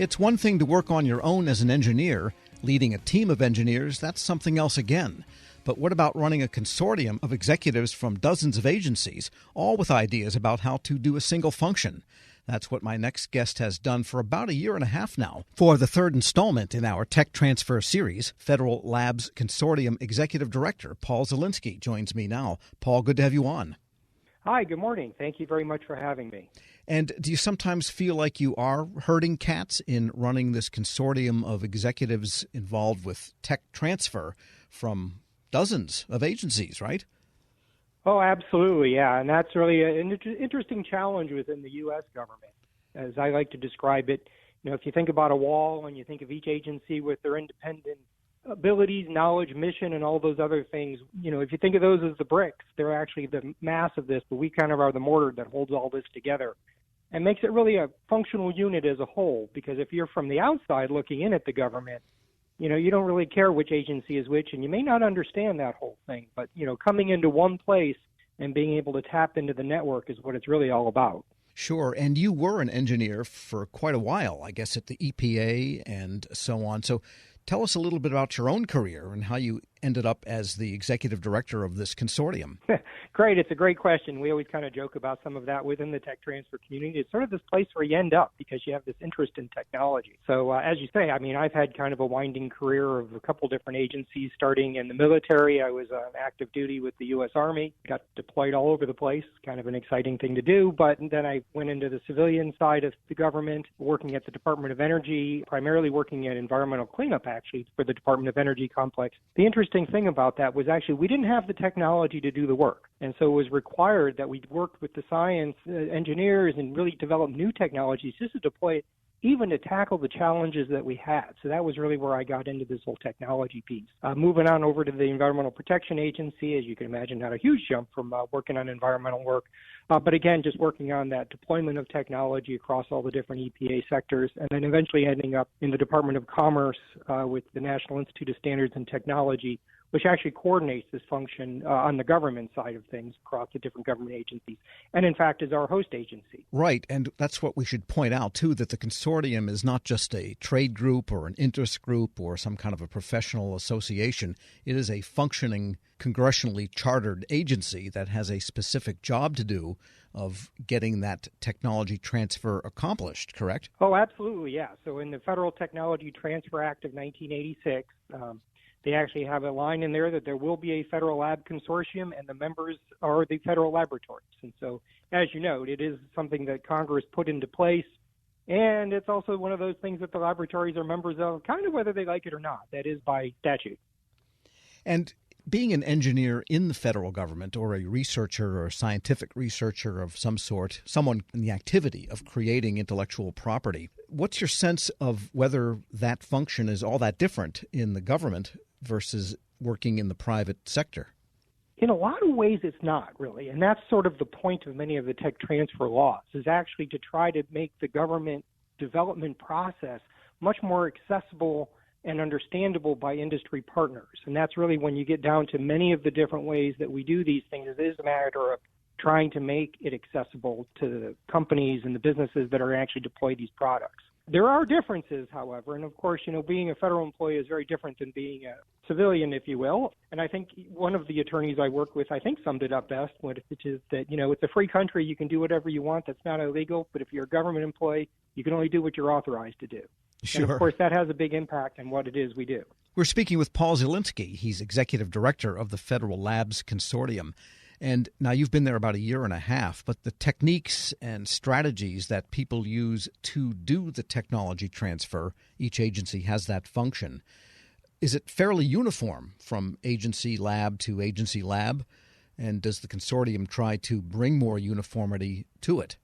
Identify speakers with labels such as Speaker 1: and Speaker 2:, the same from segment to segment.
Speaker 1: It's one thing to work on your own as an engineer. Leading a team of engineers, that's something else again. But what about running a consortium of executives from dozens of agencies, all with ideas about how to do a single function? That's what my next guest has done for about a year and a half now. For the third installment in our Tech Transfer series, Federal Labs Consortium Executive Director Paul Zielinski joins me now. Paul, good to have you on.
Speaker 2: Hi, good morning. Thank you very much for having me.
Speaker 1: And do you sometimes feel like you are herding cats in running this consortium of executives involved with tech transfer from dozens of agencies, right?
Speaker 2: Oh, absolutely, yeah. And that's really an interesting challenge within the U.S. government. As I like to describe it, if you think about a wall and you think of each agency with their independent abilities, knowledge, mission, and all those other things, if you think of those as the bricks, they're actually the mass of this, but we kind of are the mortar that holds all this together and makes it really a functional unit as a whole. Because if you're from the outside looking in at the government, you don't really care which agency is which, and you may not understand that whole thing. But, coming into one place and being able to tap into the network is what it's really all about.
Speaker 1: Sure. And you were an engineer for quite a while, I guess, at the EPA and so on. So tell us a little bit about your own career and how you ended up as the executive director of this consortium.
Speaker 2: Great. It's a great question. We always kind of joke about some of that within the tech transfer community. It's sort of this place where you end up because you have this interest in technology. So as you say, I've had kind of a winding career of a couple different agencies. Starting in the military, I was on active duty with the U.S. Army, got deployed all over the place, kind of an exciting thing to do. But then I went into the civilian side of the government, working at the Department of Energy, primarily working at environmental cleanup, actually, for the Department of Energy complex. The interesting thing about that was actually we didn't have the technology to do the work. And so it was required that we worked with the science engineers and really develop new technologies just to deploy it, even to tackle the challenges that we had. So that was really where I got into this whole technology piece. Moving on over to the Environmental Protection Agency, as you can imagine, not a huge jump from working on environmental work. But again, just working on that deployment of technology across all the different EPA sectors, and then eventually ending up in the Department of Commerce with the National Institute of Standards and Technology, which actually coordinates this function on the government side of things across the different government agencies, and in fact is our host agency.
Speaker 1: Right, and that's what we should point out, too, that the consortium is not just a trade group or an interest group or some kind of a professional association. It is a functioning, congressionally chartered agency that has a specific job to do of getting that technology transfer accomplished, correct?
Speaker 2: Oh, absolutely, yeah. So in the Federal Technology Transfer Act of 1986, they actually have a line in there that there will be a federal lab consortium, and the members are the federal laboratories. And so, as you know, it is something that Congress put into place, and it's also one of those things that the laboratories are members of, kind of whether they like it or not. That is by statute.
Speaker 1: And being an engineer in the federal government or a researcher or a scientific researcher of some sort, someone in the activity of creating intellectual property, what's your sense of whether that function is all that different in the government versus working in the private sector?
Speaker 2: In a lot of ways, it's not really. And that's sort of the point of many of the tech transfer laws, is actually to try to make the government development process much more accessible and understandable by industry partners. And that's really when you get down to many of the different ways that we do these things. It is a matter of trying to make it accessible to the companies and the businesses that are actually deploy these products. There are differences, however, and of course, being a federal employee is very different than being a civilian, if you will. And I think one of the attorneys I work with, I think, summed it up best, which is that, it's a free country. You can do whatever you want. That's not illegal. But if you're a government employee, you can only do what you're authorized to do.
Speaker 1: Sure.
Speaker 2: And of course, that has a big impact on what it is we do.
Speaker 1: We're speaking with Paul Zielinski. He's executive director of the Federal Labs Consortium. And now you've been there about a year and a half, but the techniques and strategies that people use to do the technology transfer, each agency has that function. Is it fairly uniform from agency lab to agency lab? And does the consortium try to bring more uniformity to it?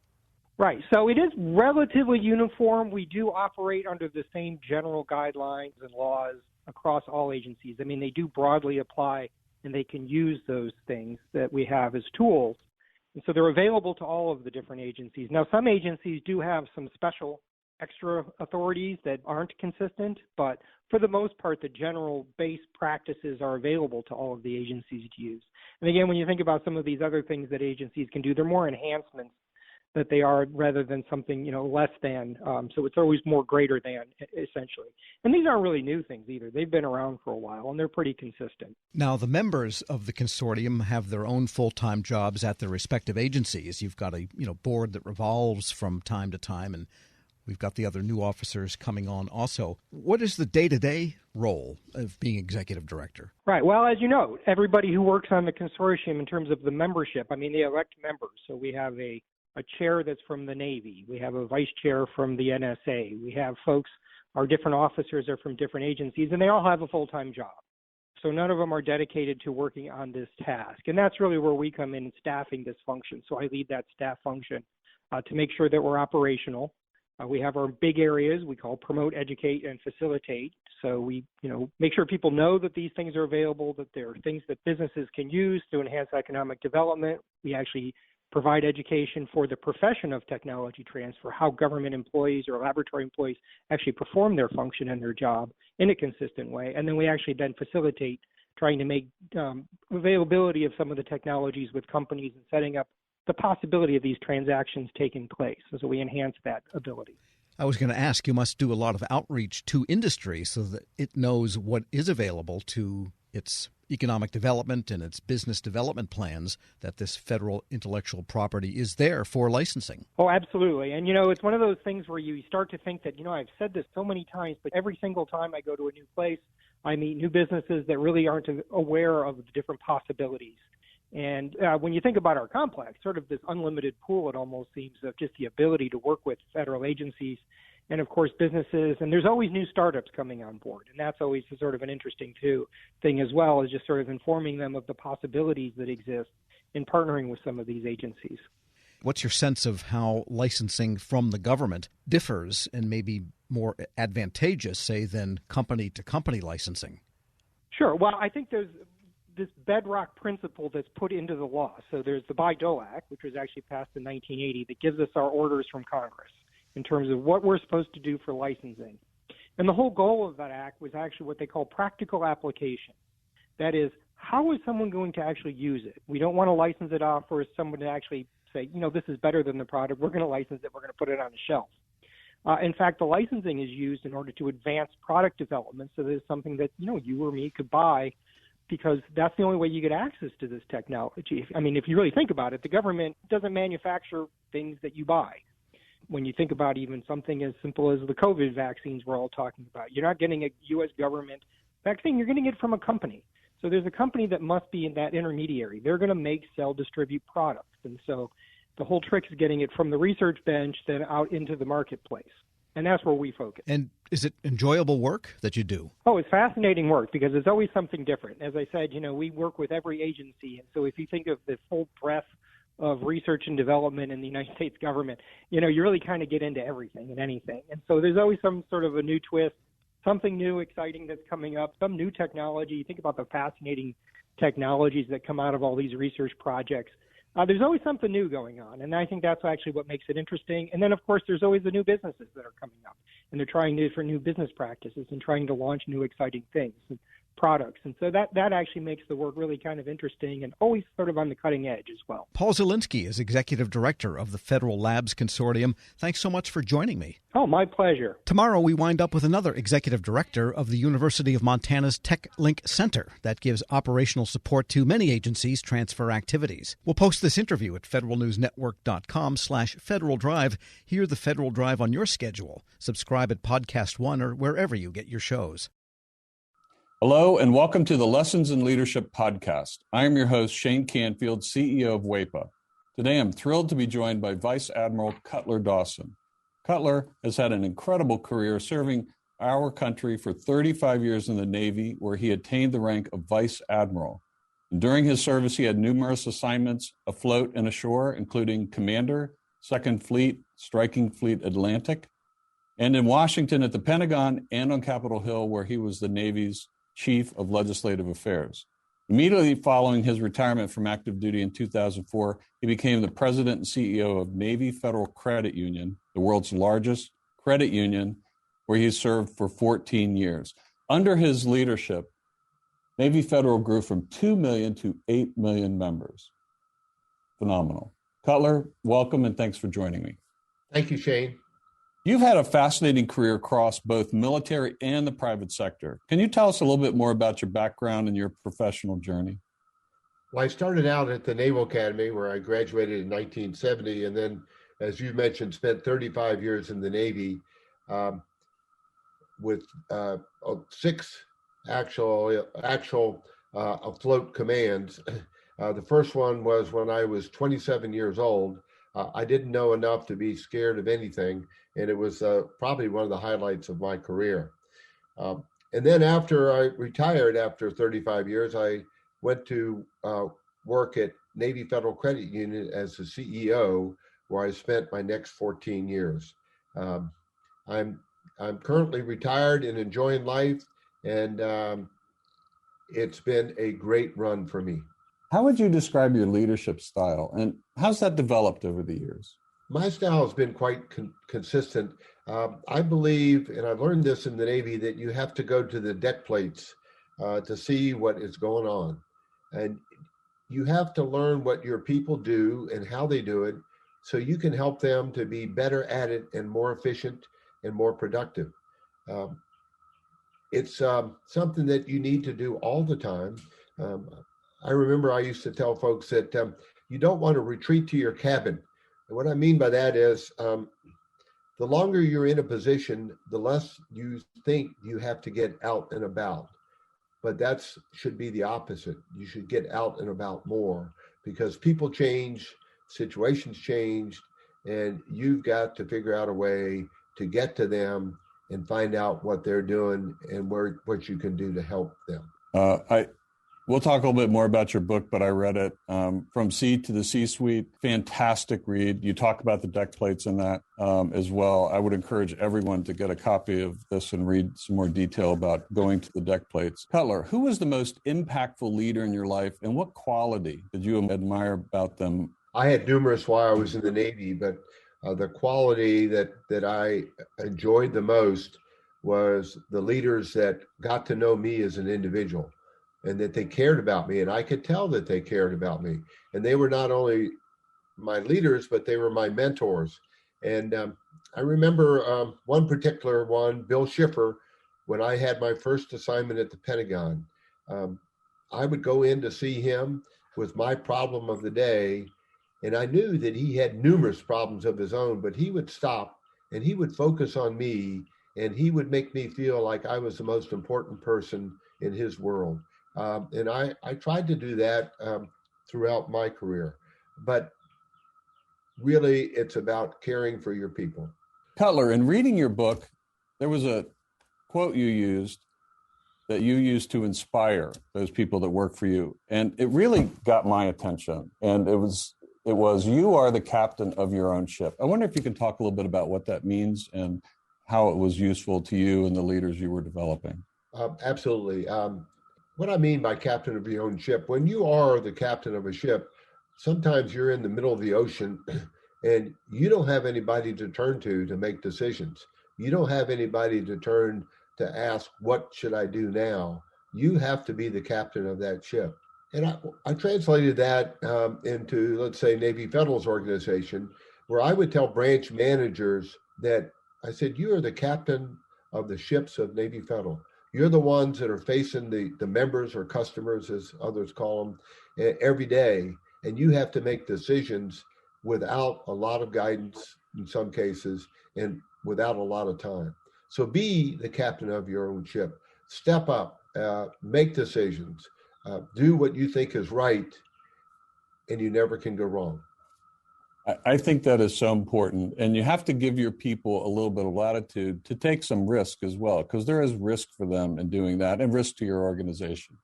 Speaker 2: Right. So it is relatively uniform. We do operate under the same general guidelines and laws across all agencies. They do broadly apply, and they can use those things that we have as tools. And so they're available to all of the different agencies. Now, some agencies do have some special extra authorities that aren't consistent, but for the most part, the general base practices are available to all of the agencies to use. And again, when you think about some of these other things that agencies can do, they're more enhancements that they are rather than something, less than. So it's always more greater than, essentially. And these aren't really new things either. They've been around for a while, and they're pretty consistent.
Speaker 1: Now, the members of the consortium have their own full-time jobs at their respective agencies. You've got a board that revolves from time to time, and we've got the other new officers coming on also. What is the day-to-day role of being executive director?
Speaker 2: Right. Well, as you know, everybody who works on the consortium in terms of the membership, they elect members. So we have a chair that's from the Navy. We have a vice chair from the NSA. We have folks, our different officers are from different agencies, and they all have a full-time job. So none of them are dedicated to working on this task. And that's really where we come in staffing this function. So I lead that staff function to make sure that we're operational. We have our big areas we call promote, educate, and facilitate. So we, make sure people know that these things are available, that there are things that businesses can use to enhance economic development. We actually provide education for the profession of technology transfer, how government employees or laboratory employees actually perform their function and their job in a consistent way. And then we actually then facilitate trying to make availability of some of the technologies with companies and setting up the possibility of these transactions taking place. So we enhance that ability.
Speaker 1: I was going to ask, you must do a lot of outreach to industry so that it knows what is available to its economic development and its business development plans, that this federal intellectual property is there for licensing.
Speaker 2: Oh, absolutely. And, it's one of those things where you start to think that, I've said this so many times, but every single time I go to a new place, I meet new businesses that really aren't aware of the different possibilities. And when you think about our complex, sort of this unlimited pool, it almost seems, of just the ability to work with federal agencies and, of course, businesses. And there's always new startups coming on board. And that's always sort of an interesting, thing as well, is just sort of informing them of the possibilities that exist in partnering with some of these agencies.
Speaker 1: What's your sense of how licensing from the government differs and maybe more advantageous, say, than company-to-company licensing?
Speaker 2: Sure. Well, I think there's this bedrock principle that's put into the law. So there's the Bayh-Dole Act, which was actually passed in 1980, that gives us our orders from Congress in terms of what we're supposed to do for licensing. And the whole goal of that act was actually what they call practical application. That is, how is someone going to actually use it? We don't want to license it off for someone to actually say, this is better than the product. We're going to license it. We're going to put it on the shelf. In fact, the licensing is used in order to advance product development. So there's something that, you or me could buy, because that's the only way you get access to this technology. If you really think about it, the government doesn't manufacture things that you buy. When you think about even something as simple as the COVID vaccines we're all talking about, you're not getting a U.S. government vaccine, you're getting it from a company. So there's a company that must be in that intermediary. They're going to make, sell, distribute products. And so the whole trick is getting it from the research bench then out into the marketplace. And that's where we focus.
Speaker 1: And is it enjoyable work that you do?
Speaker 2: Oh, it's fascinating work because it's always something different. As I said, we work with every agency. And so if you think of the full breadth of research and development in the United States government, you really kind of get into everything and anything. And so there's always some sort of a new twist, something new, exciting that's coming up, some new technology. You think about the fascinating technologies that come out of all these research projects. There's always something new going on, and I think that's actually what makes it interesting. And then, of course, there's always the new businesses that are coming up, and they're trying different new business practices and trying to launch new exciting things and products. And so that actually makes the work really kind of interesting and always sort of on the cutting edge as well.
Speaker 1: Paul Zielinski is Executive Director of the Federal Labs Consortium. Thanks so much for joining me.
Speaker 2: Oh, my pleasure.
Speaker 1: Tomorrow we wind up with another Executive Director of the University of Montana's Tech Link Center that gives operational support to many agencies' transfer activities. We'll post this interview at federalnewsnetwork.com/Federal Drive. Hear the Federal Drive on your schedule. Subscribe at Podcast One or wherever you get your shows.
Speaker 3: Hello, and welcome to the Lessons in Leadership podcast. I am your host, Shane Canfield, CEO of WEPA. Today, I'm thrilled to be joined by Vice Admiral Cutler Dawson. Cutler has had an incredible career serving our country for 35 years in the Navy, where he attained the rank of Vice Admiral. And during his service, he had numerous assignments afloat and ashore, including Commander, 2nd Fleet, Striking Fleet Atlantic, and in Washington at the Pentagon and on Capitol Hill, where he was the Navy's Chief of Legislative Affairs. Immediately following his retirement from active duty in 2004, he became the president and CEO of Navy Federal Credit Union, the world's largest credit union, where he served for 14 years. Under his leadership, Navy Federal grew from 2 million to 8 million members. Phenomenal. Cutler, welcome and thanks for joining me.
Speaker 4: Thank you, Shane.
Speaker 3: You've had a fascinating career across both military and the private sector. Can you tell us a little bit more about your background and your professional journey?
Speaker 4: Well, I started out at the Naval Academy where I graduated in 1970, and then, as you mentioned, spent 35 years in the Navy with 6 actual afloat commands. The first one was when I was 27 years old. I didn't know enough to be scared of anything, and it was probably one of the highlights of my career. And then after I retired after 35 years, I went to work at Navy Federal Credit Union as the CEO, where I spent my next 14 years. I'm currently retired and enjoying life, and it's been a great run for me.
Speaker 3: How would you describe your leadership style, and how's that developed over the years?
Speaker 4: My style has been quite consistent. I believe, and I learned this in the Navy, that you have to go to the deck plates to see what is going on. And you have to learn what your people do and how they do it so you can help them to be better at it and more efficient and more productive. It's something that you need to do all the time. I remember I used to tell folks that you don't want to retreat to your cabin. And what I mean by that is the longer you're in a position, the less you think you have to get out and about. But that should be the opposite. You should get out and about more because people change, situations change, and you've got to figure out a way to get to them and find out what they're doing and what you can do to help them.
Speaker 3: We'll talk a little bit more about your book, but I read it, From Sea to the C-Suite. Fantastic read. You talk about the deck plates in that as well. I would encourage everyone to get a copy of this and read some more detail about going to the deck plates. Cutler, who was the most impactful leader in your life, and what quality did you admire about them?
Speaker 4: I had numerous while I was in the Navy, but the quality that I enjoyed the most was the leaders that got to know me as an individual, and that they cared about me, and I could tell that they cared about me. And they were not only my leaders, but they were my mentors. And I remember one particular one, Bill Schiffer, when I had my first assignment at the Pentagon. I would go in to see him with my problem of the day, and I knew that he had numerous problems of his own, but he would stop and he would focus on me, and he would make me feel like I was the most important person in his world. And I tried to do that throughout my career, but really it's about caring for your people.
Speaker 3: Cutler, in reading your book, there was a quote you used to inspire those people that work for you. And it really got my attention. And it was, you are the captain of your own ship. I wonder if you can talk a little bit about what that means and how it was useful to you and the leaders you were developing.
Speaker 4: Absolutely. What I mean by captain of your own ship, when you are the captain of a ship, sometimes you're in the middle of the ocean and you don't have anybody to turn to make decisions. You don't have anybody to turn to ask, what should I do now? You have to be the captain of that ship. And I translated that into, let's say, Navy Federal's organization, where I would tell branch managers that I said, you are the captain of the ships of Navy Federal. You're the ones that are facing the members or customers, as others call them, every day. And you have to make decisions without a lot of guidance in some cases and without a lot of time. So be the captain of your own ship. Step up, make decisions, do what you think is right, and you never can go wrong.
Speaker 3: I think that is so important. And you have to give your people a little bit of latitude to take some risk as well, because there is risk for them in doing that and risk to your organization.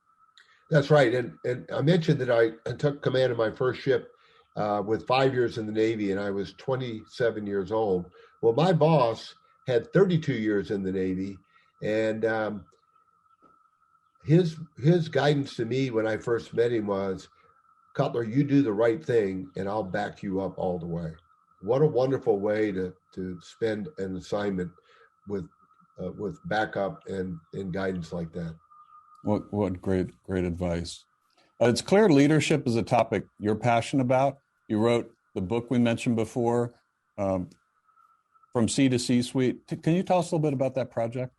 Speaker 4: That's right. And I mentioned that I took command of my first ship with 5 years in the Navy, and I was 27 years old. Well, my boss had 32 years in the Navy, and his guidance to me when I first met him was, Cutler, you do the right thing, and I'll back you up all the way. What a wonderful way to spend an assignment with backup and guidance like that.
Speaker 3: What great advice. It's clear leadership is a topic you're passionate about. You wrote the book we mentioned before, From C to C-Suite. Can you tell us a little bit about that project?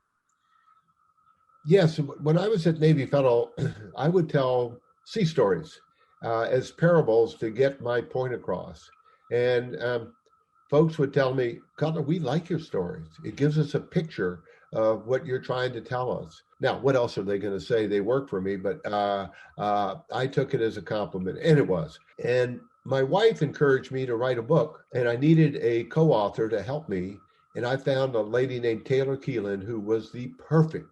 Speaker 4: Yes, when I was at Navy Federal, I would tell sea stories as parables to get my point across. And folks would tell me, Cutler, we like your stories. It gives us a picture of what you're trying to tell us. Now, what else are they going to say? They work for me, but I took it as a compliment, and it was. And my wife encouraged me to write a book, and I needed a co-author to help me. And I found a lady named Taylor Keelan, who was the perfect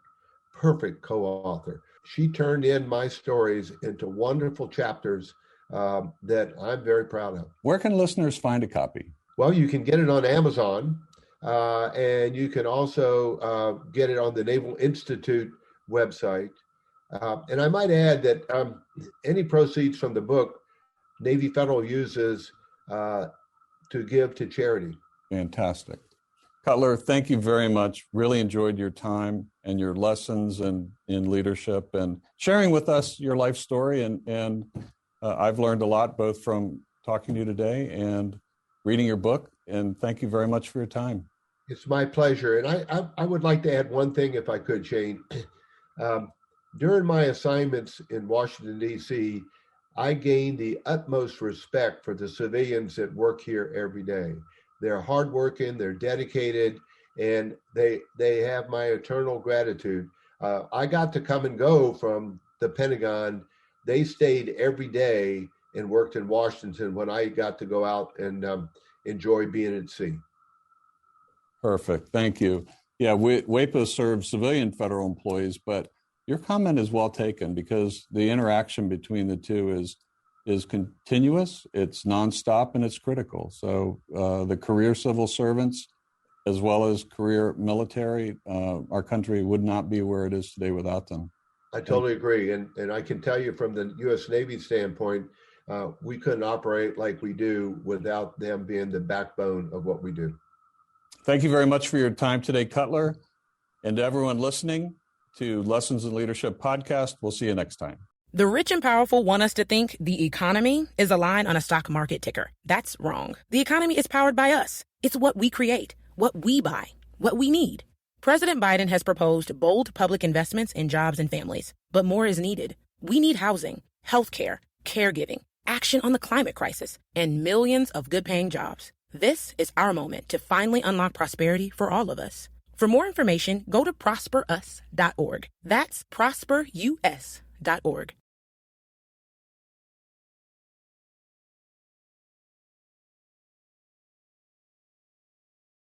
Speaker 4: co-author. She turned in my stories into wonderful chapters that I'm very proud of.
Speaker 3: Where can listeners find a copy?
Speaker 4: Well, you can get it on Amazon, and you can also get it on the Naval Institute website. And I might add that any proceeds from the book, Navy Federal uses to give to charity.
Speaker 3: Fantastic. Cutler, thank you very much. Really enjoyed your time and your lessons in leadership and sharing with us your life story. And I've learned a lot, both from talking to you today and reading your book. And thank you very much for your time.
Speaker 4: It's my pleasure. And I would like to add one thing, if I could, Shane. During my assignments in Washington, D.C., I gained the utmost respect for the civilians that work here every day. They're hardworking, they're dedicated, and they have my eternal gratitude. I got to come and go from the Pentagon. They stayed every day and worked in Washington when I got to go out and enjoy being at sea.
Speaker 3: Perfect. Thank you. Yeah, WAPA serves civilian federal employees, but your comment is well taken because the interaction between the two is continuous, it's nonstop, and it's critical. So the career civil servants, as well as career military, our country would not be where it is today without them.
Speaker 4: I totally agree. And I can tell you from the U.S. Navy standpoint, we couldn't operate like we do without them being the backbone of what we do.
Speaker 3: Thank you very much for your time today, Cutler. And to everyone listening to Lessons in Leadership podcast, we'll see you next time.
Speaker 5: The rich and powerful want us to think the economy is a line on a stock market ticker. That's wrong. The economy is powered by us. It's what we create, what we buy, what we need. President Biden has proposed bold public investments in jobs and families, but more is needed. We need housing, healthcare, caregiving, action on the climate crisis, and millions of good-paying jobs. This is our moment to finally unlock prosperity for all of us. For more information, go to prosperus.org. That's prosperus.org.